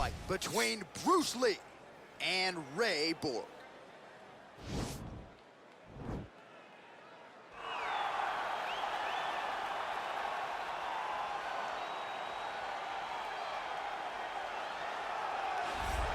fight between Bruce Lee and Ray Borg.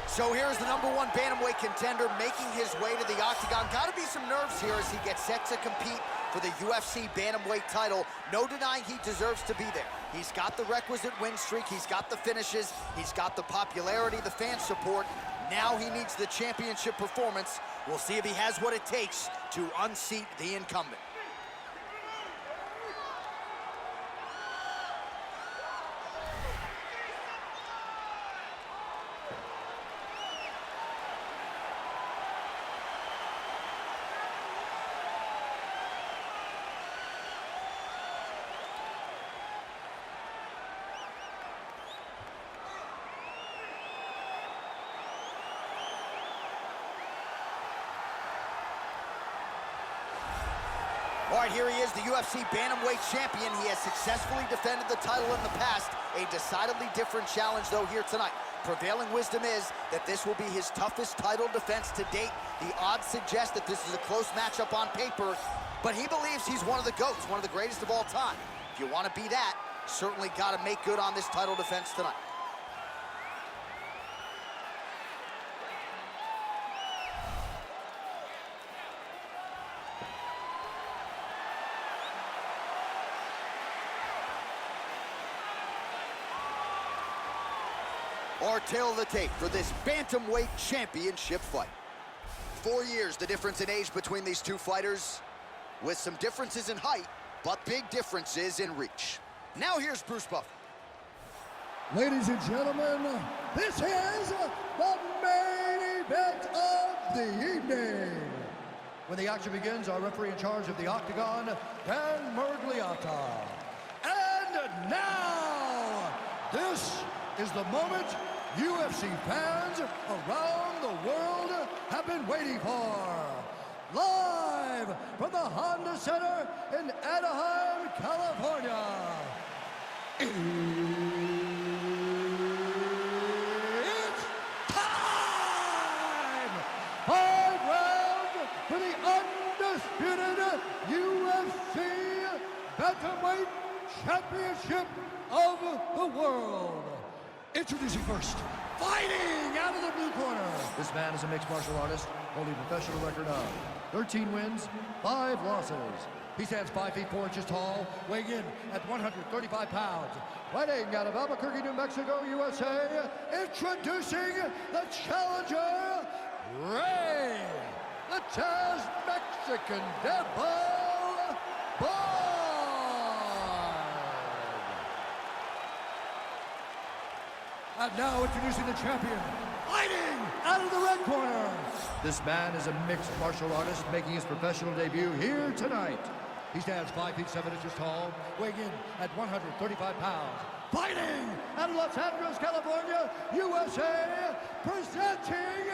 So here's the #1 bantamweight contender making his way to the octagon. Gotta be some nerves here as he gets set to compete for the UFC bantamweight title. No denying he deserves to be there. He's got the requisite win streak, he's got the finishes, he's got the popularity, the fan support. Now he needs the championship performance. We'll see if he has what it takes to unseat the incumbent. All right, here he is, the UFC bantamweight champion. He has successfully defended the title in the past. A decidedly different challenge, though, here tonight. Prevailing wisdom is that this will be his toughest title defense to date. The odds suggest that this is a close matchup on paper, but he believes he's one of the GOATs, one of the greatest of all time. If you want to be that, certainly got to make good on this title defense tonight. Our tail of the tape for this bantamweight championship fight. 4 years the difference in age between these two fighters, with some differences in height, but big differences in reach. Now here's Bruce Buffer. Ladies and gentlemen, this is the main event of the evening. When the action begins, our referee in charge of the octagon, Dan Mergliata. And now, this is the moment UFC fans around the world have been waiting for. Live from the Honda Center in Anaheim, California. It's time! 5 rounds for the undisputed UFC Bantamweight Championship of the world. Introducing first, fighting out of the blue corner. This man is a mixed martial artist, holding a professional record of 13 wins, 5 losses. He stands 5 feet 4 inches tall, weighing in at 135 pounds. Fighting out of Albuquerque, New Mexico, USA, introducing the challenger, Ray, the Chaz Mexican Devil, Borg. And now introducing the champion, fighting out of the red corner. This man is a mixed martial artist making his professional debut here tonight. He stands 5 feet 7 inches tall, weighing in at 135 pounds. Fighting out of Los Angeles, California, USA, presenting,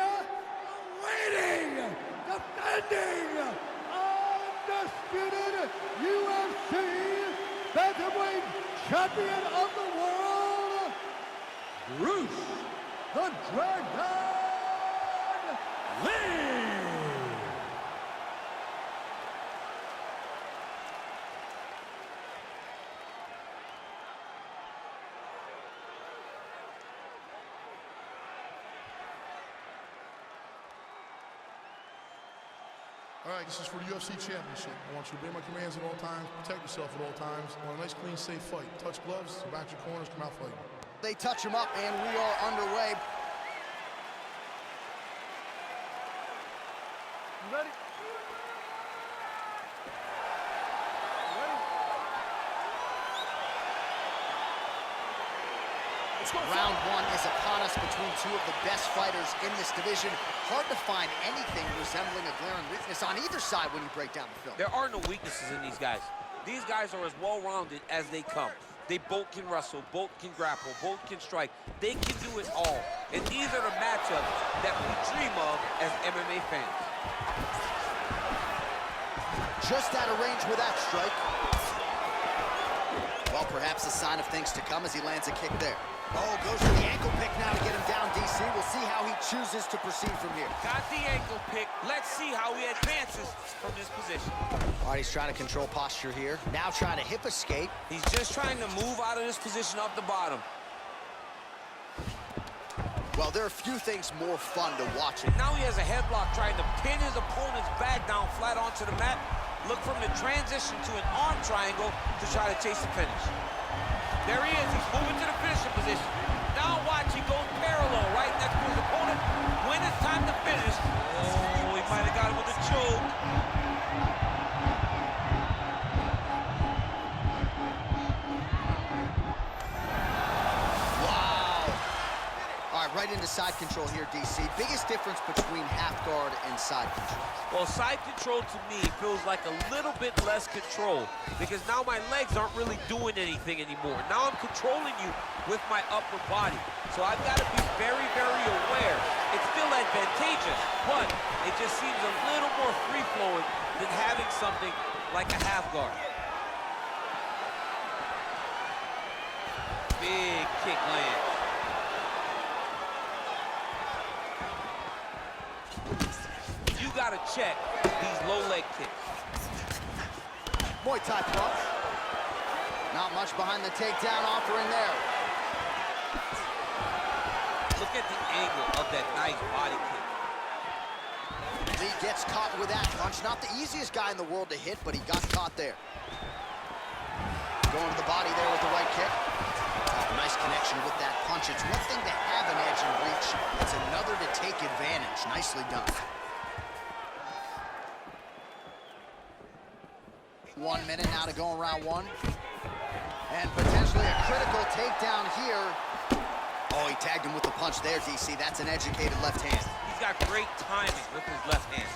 waiting, defending, undisputed UFC Bantamweight Champion of the World, Bruce the Dragon Lee! All right, this is for the UFC Championship. I want you to obey my commands at all times, protect yourself at all times. I want a nice, clean, safe fight. Touch gloves, back your corners, come out fighting. They touch him up, and we are underway. You ready? Round 1 is upon us between two of the best fighters in this division. Hard to find anything resembling a glaring weakness on either side when you break down the film. There are no weaknesses in these guys. These guys are as well-rounded as they come. They both can wrestle, both can grapple, both can strike. They can do it all. And these are the matchups that we dream of as MMA fans. Just out of range with that strike. Well, perhaps a sign of things to come as he lands a kick there. Oh, goes for the ankle pick now to get him down chooses to proceed from here. Got the ankle pick. Let's see how he advances from this position. All right, he's trying to control posture here. Now trying to hip escape. He's just trying to move out of this position off the bottom. Well, there are few things more fun to watch. Now he has a headlock trying to pin his opponent's back down flat onto the mat. Look from the transition to an arm triangle to try to chase the finish. There he is. He's moving to the finishing position. Now watch, he goes parallel right next to his opponent. When it's time to finish, oh, he might have got him with a choke. Right into side control here, DC. Biggest difference between half guard and side control? Well, side control to me feels like a little bit less control because now my legs aren't really doing anything anymore. Now I'm controlling you with my upper body. So I've got to be very, very aware. It's still advantageous, but it just seems a little more free-flowing than having something like a half guard. Big kick lands. Gotta check these low leg kicks. Muay Thai punch. Not much behind the takedown offering there. Look at the angle of that nice body kick. Lee gets caught with that punch. Not the easiest guy in the world to hit, but he got caught there. Going to the body there with the right kick. Oh, nice connection with that punch. It's one thing to have an edge and reach. It's another to take advantage. Nicely done. 1 minute now to go in round one. And potentially a critical takedown here. Oh, he tagged him with the punch there, DC. That's an educated left hand. He's got great timing with his left hand.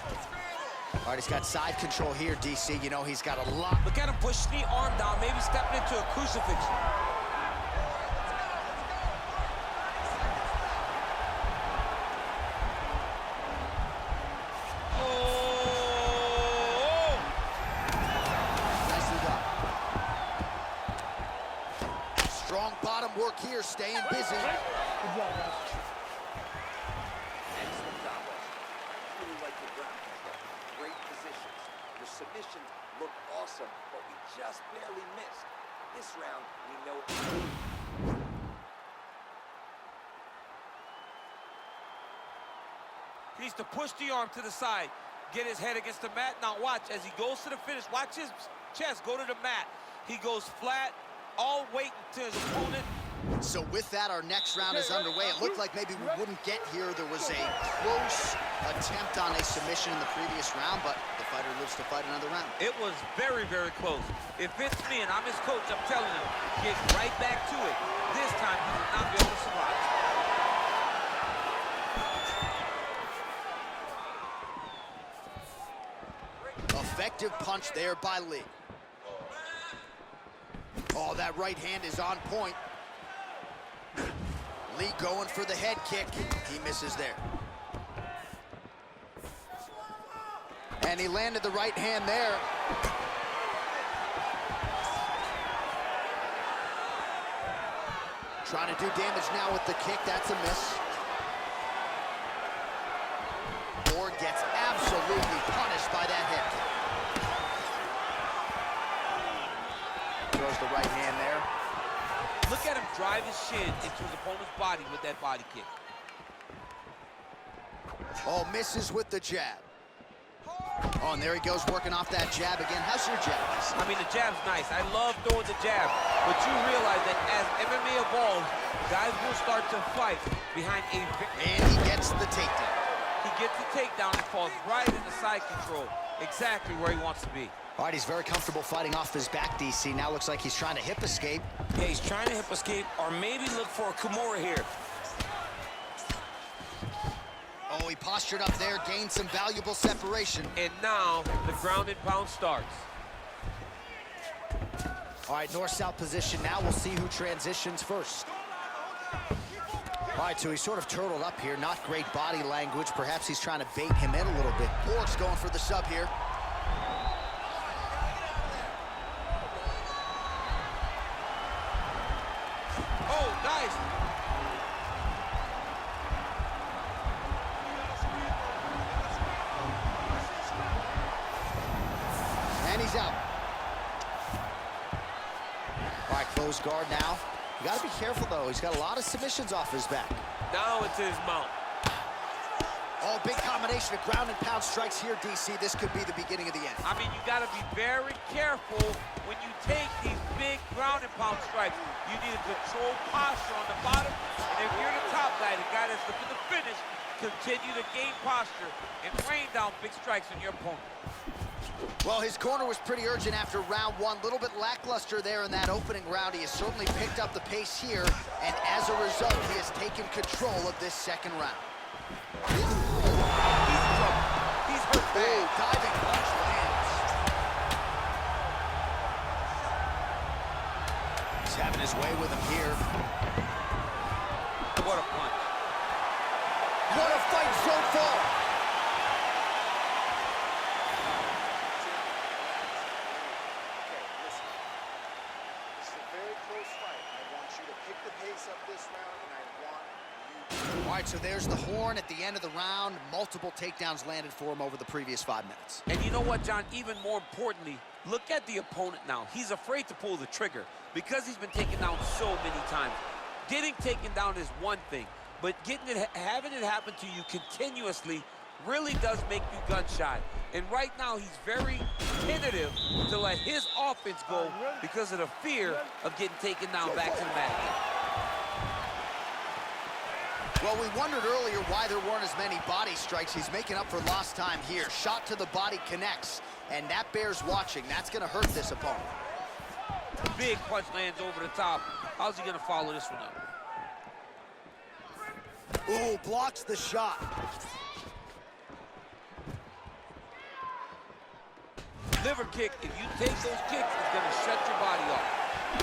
All right, he's got side control here, DC. You know, he's got a lot. Look at him push the arm down, maybe stepping into a crucifixion. Strong bottom work here, staying busy. Good job, guys. Excellent job. Really like the ground control. Great positions. Your submissions look awesome, but we just barely missed. This round, we know. He needs to push the arm to the side, get his head against the mat. Now watch, as he goes to the finish, watch his chest go to the mat. He goes flat, all waiting to his opponent. So with that, our next round is underway. It looked like maybe we wouldn't get here. There was a close attempt on a submission in the previous round, but the fighter lives to fight another round. It was very, very close. If it's me and I'm his coach, I'm telling him, get right back to it. This time, he will not be able to survive. Effective punch there by Lee. Oh, that right hand is on point. Lee going for the head kick. He misses there. And he landed the right hand there. Trying to do damage now with the kick. That's a miss. Borg gets absolutely punished by that head kick. Throws the right hand there. Look at him drive his shin into his opponent's body with that body kick. Oh, misses with the jab. Oh, and there he goes working off that jab again. How's your jab? I mean, the jab's nice. I love throwing the jab. But you realize that as MMA evolves, guys will start to fight behind a... And he gets the takedown. He gets the takedown and falls right into side control. Exactly where he wants to be. All right, he's very comfortable fighting off his back, DC. Now looks like he's trying to hip escape. Yeah, he's trying to hip escape or maybe look for a Kimura here. Oh, he postured up there, gained some valuable separation. And now the ground and pound starts. All right, north-south position now. We'll see who transitions first. All right, so he's sort of turtled up here. Not great body language. Perhaps he's trying to bait him in a little bit. Borg's going for the sub here. Oh, nice. and he's out. All right, close guard now. You got to be careful, though. He's got a lot of submissions off his back. Now it's his mount. Oh, big combination of ground and pound strikes here, DC. This could be the beginning of the end. I mean, you got to be very careful when you take these big ground and pound strikes. You need a controlled posture on the bottom. And if you're the top guy, the guy that's looking to finish, continue to gain posture and rain down big strikes on your opponent. Well, his corner was pretty urgent after round one. A little bit lackluster there in that opening round. He has certainly picked up the pace here, and as a result, he has taken control of this second round. He's in trouble. He's hurt bad. Diving punch lands. He's having his way with him here. What a punch. What a fight so far. All right, so there's the horn at the end of the round. Multiple takedowns landed for him over the previous 5 minutes. And you know what, John? Even more importantly, look at the opponent now. He's afraid to pull the trigger because he's been taken down so many times. Getting taken down is one thing, but having it happen to you continuously really does make you gun-shy. And right now, he's very tentative to let his offense go because of the fear of getting taken down back to the mat again. Well, we wondered earlier why there weren't as many body strikes. He's making up for lost time here. Shot to the body connects, and that bears watching. That's going to hurt this opponent. Big punch lands over the top. How's he going to follow this one up? Ooh, blocks the shot. Liver kick, if you take those kicks, it's going to shut your body off.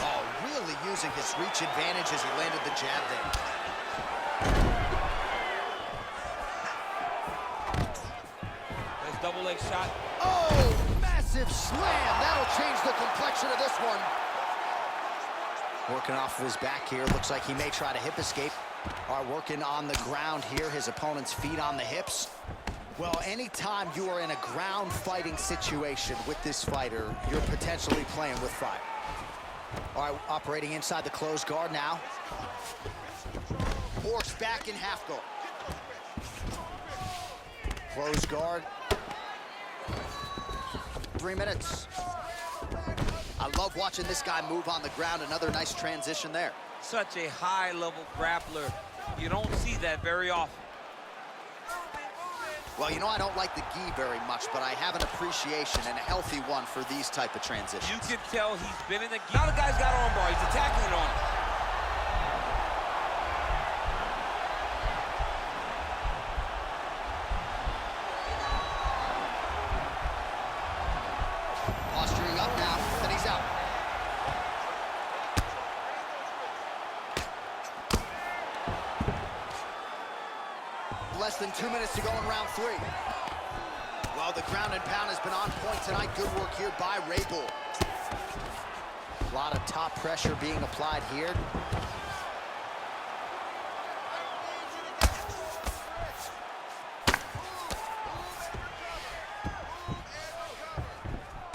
Oh, really using his reach advantage as he landed the jab there. Nice double leg shot. Oh, massive slam. That'll change the complexion of this one. Working off of his back here. Looks like he may try to hip escape. All right, working on the ground here. His opponent's feet on the hips. Well, anytime you are in a ground fighting situation with this fighter, you're potentially playing with fire. All right, operating inside the closed guard now. Borg's back in half guard. Closed guard. 3 minutes. I love watching this guy move on the ground. Another nice transition there. Such a high-level grappler. You don't see that very often. Well, you know, I don't like the gi very much, but I have an appreciation and a healthy one for these type of transitions. You can tell he's been in the gi. Now the guy's got armbar. He's attacking it on him. Posturing up now, and he's out. Less than 2 minutes to go in round 3. Well, the ground and pound has been on point tonight. Good work here by Borg. A lot of top pressure being applied here.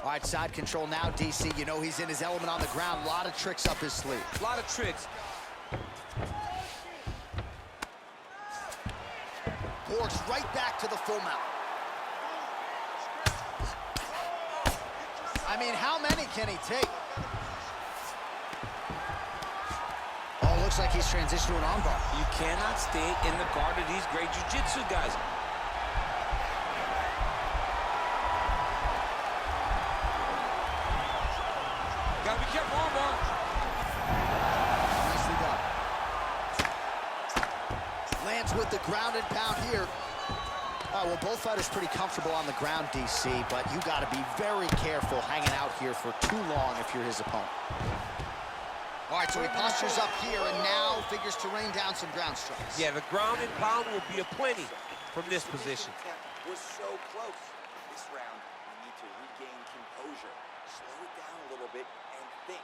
All right, side control now, DC. You know he's in his element on the ground. A lot of tricks up his sleeve. A lot of tricks. Borg's right back to the full mount. I mean, how many can he take? Oh, looks like he's transitioned to an armbar. You cannot stay in the guard of these great jiu-jitsu guys. Gotta be careful, armbar. Nicely done. Lands with the ground and pound here. All right, well, both fighters pretty comfortable on the ground, DC, but you got to be very careful hanging out here for too long if you're his opponent. All right, so he postures up here and now figures to rain down some ground strikes. Yeah, the ground and pound will be aplenty from this position. Was so close. This round, we need to regain composure, slow it down a little bit, and think.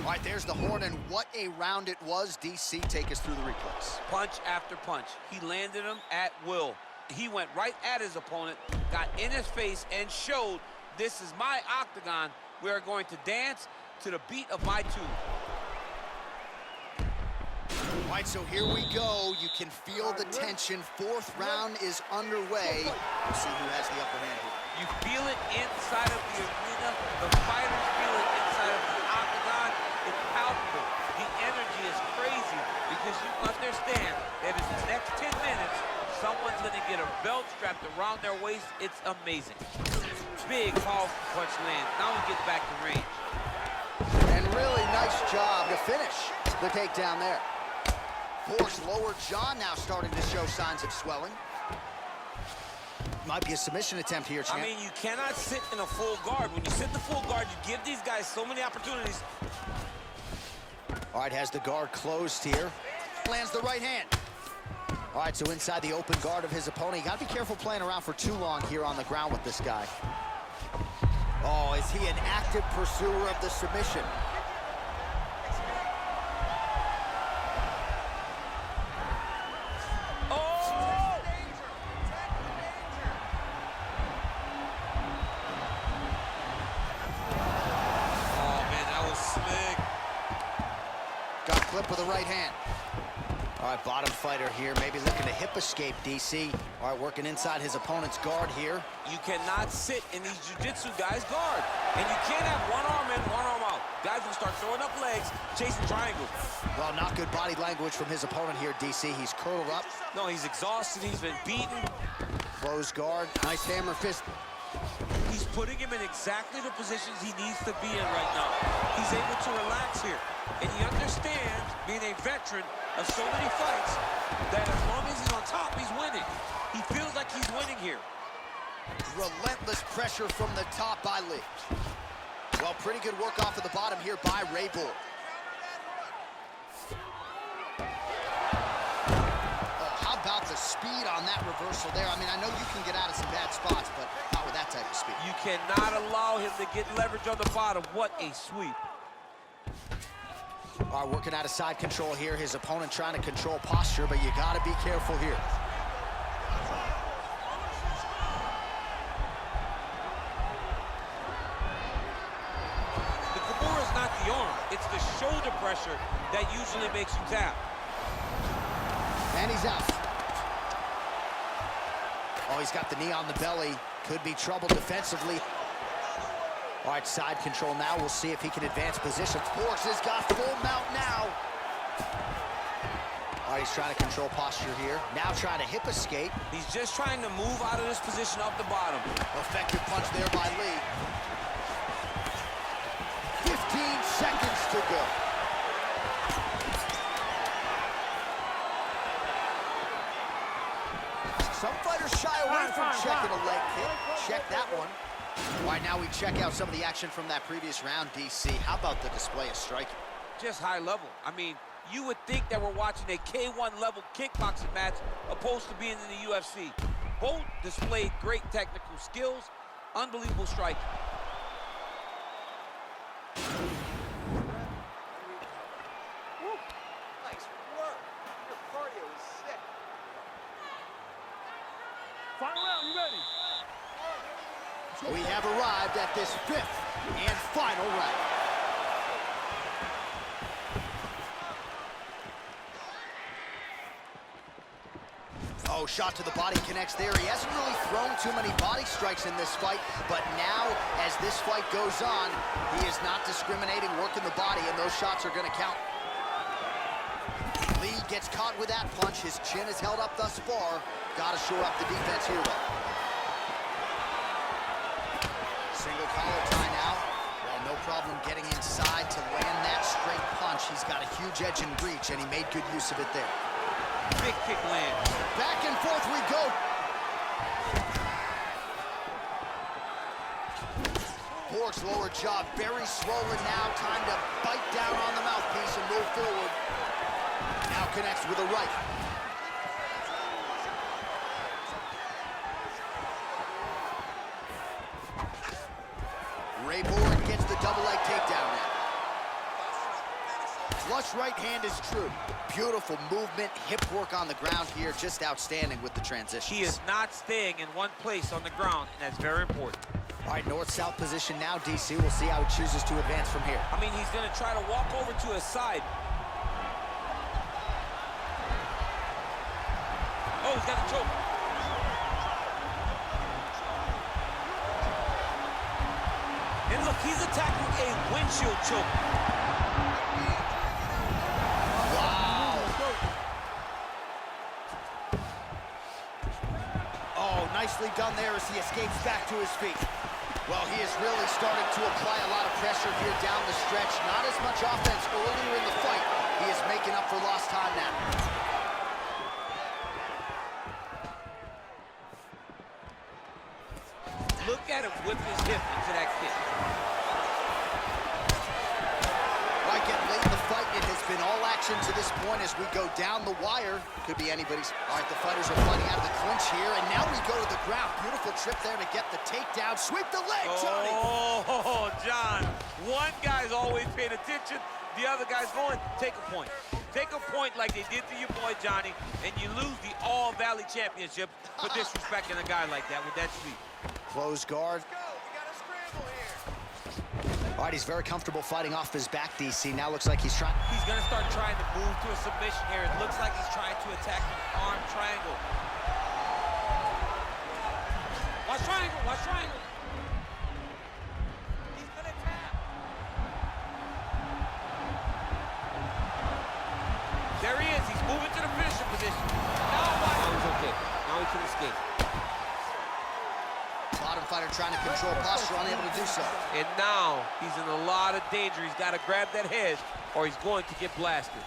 All right, there's the horn, and what a round it was. DC, take us through the replays. Punch after punch. He landed him at will. He went right at his opponent, got in his face, and showed This is my octagon. We are going to dance to the beat of my tune. All right, so here we go. You can feel the tension. Fourth round is underway. We'll see who has the upper hand here. You feel it inside of the arena. The fighters feel it inside of the octagon. It's palpable. The energy is crazy because you understand that in the next 10 minutes, someone's going to get a belt strapped around their waist. It's amazing. Big, powerful punch lands. Now we get back to range. And really nice job to finish the takedown there. Borg's lower jaw now starting to show signs of swelling. Might be a submission attempt here, champ. I mean, you cannot sit in a full guard. When you sit in the full guard, you give these guys so many opportunities. All right, has the guard closed here. Lands the right hand. All right, so inside the open guard of his opponent. You got to be careful playing around for too long here on the ground with this guy. Oh, is he an active pursuer of the submission? Clip with the right hand. All right, bottom fighter here, maybe looking to hip escape, DC. All right, working inside his opponent's guard here. You cannot sit in these jiu-jitsu guys' guard. And you can't have one arm in, one arm out. Guys will start throwing up legs, chasing triangles. Well, not good body language from his opponent here, DC. He's curled up. No, he's exhausted, he's been beaten. Closed guard, nice hammer fist. He's putting him in exactly the positions he needs to be in right now. He's able to relax here. And he understands, being a veteran of so many fights, that as long as he's on top, he's winning. He feels like he's winning here. Relentless pressure from the top by Lee. Well, pretty good work off of the bottom here by Ray Borg. How about the speed on that reversal there? I mean, I know you can get out of some bad spots, but not with that type of speed. You cannot allow him to get leverage on the bottom. What a sweep. All right, working out of side control here. His opponent trying to control posture, but you got to be careful here. The Kimura is not the arm. It's the shoulder pressure that usually makes you tap. And he's out. Oh, he's got the knee on the belly. Could be trouble defensively. All right, side control now. We'll see if he can advance position. Borg has got full mount now. All right, he's trying to control posture here. Now trying to hip escape. He's just trying to move out of this position off the bottom. Effective punch there by Lee. 15 seconds to go. Some fighters shy away from checking a leg kick. Check that one. All right, now we check out some of the action from that previous round, DC. How about the display of striking? Just high level. I mean, you would think that we're watching a K1 level kickboxing match opposed to being in the UFC. Both displayed great technical skills, unbelievable striking. Nice work. Your cardio is sick. Final round, you ready? We have arrived at this fifth and final round. Oh, shot to the body connects there. He hasn't really thrown too many body strikes in this fight, but now, as this fight goes on, he is not discriminating, working the body, and those shots are going to count. Lee gets caught with that punch. His chin is held up thus far. Got to shore up the defense here, though. Single collar tie now. Well, no problem getting inside to land that straight punch. He's got a huge edge and reach, and he made good use of it there. Big kick land. Back and forth we go. Borg's lower jaw very swollen now. Time to bite down on the mouthpiece and move forward. Now connects with a right. Ray Borg gets the double leg takedown now. Flush right hand is true. Beautiful movement, hip work on the ground here. Just outstanding with the transition. He is not staying in one place on the ground, and that's very important. All right, north-south position now, DC. We'll see how he chooses to advance from here. I mean, he's going to try to walk over to his side. Oh, he's got a choke. And look, he's attacking a windshield choke. Wow. Oh, nicely done there as he escapes back to his feet. Well, he is really starting to apply a lot of pressure here down the stretch. Not as much offense earlier in the fight. He is making up for lost time now. Look at him whip his hip into that kick. Right, getting late in the fight. It has been all action to this point as we go down the wire. Could be anybody's. All right, the fighters are fighting out of the clinch here, and now we go to the ground. Beautiful trip there to get the takedown. Sweep the leg, Johnny. Oh, John. One guy's always paying attention. The other guy's going, take a point. Take a point like they did to your boy, Johnny, and you lose the All-Valley Championship for disrespecting a guy like that with that sweep. Close guard. All right, he's very comfortable fighting off his back, DC. Now looks like he's trying. He's going to start trying to move to a submission here. It looks like he's trying to attack the arm triangle. Watch triangle, watch triangle. He's going to tap. There he is. He's moving to the finisher position. Now watch. Now he's okay. Now he can escape. Bottom fighter trying to control posture, unable to do so. And now he's in a lot of danger. He's got to grab that head or he's going to get blasted.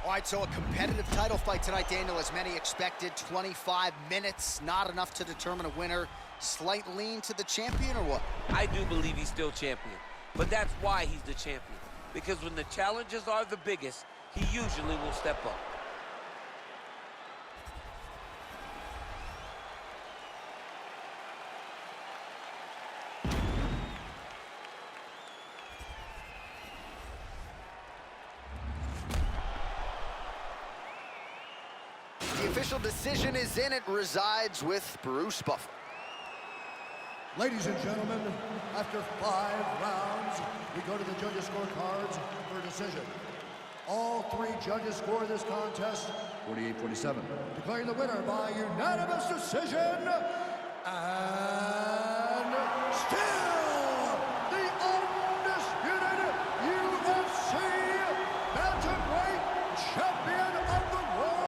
All right, so a competitive title fight tonight, Daniel, as many expected. 25 minutes, not enough to determine a winner. Slight lean to the champion, or what? I do believe he's still champion, but that's why he's the champion. Because when the challenges are the biggest, he usually will step up. The official decision is in. It resides with Bruce Buffer. Ladies and gentlemen, after 5 rounds, we go to the judges' scorecards for a decision. All 3 judges score this contest 48-47. Declaring the winner by unanimous decision, and still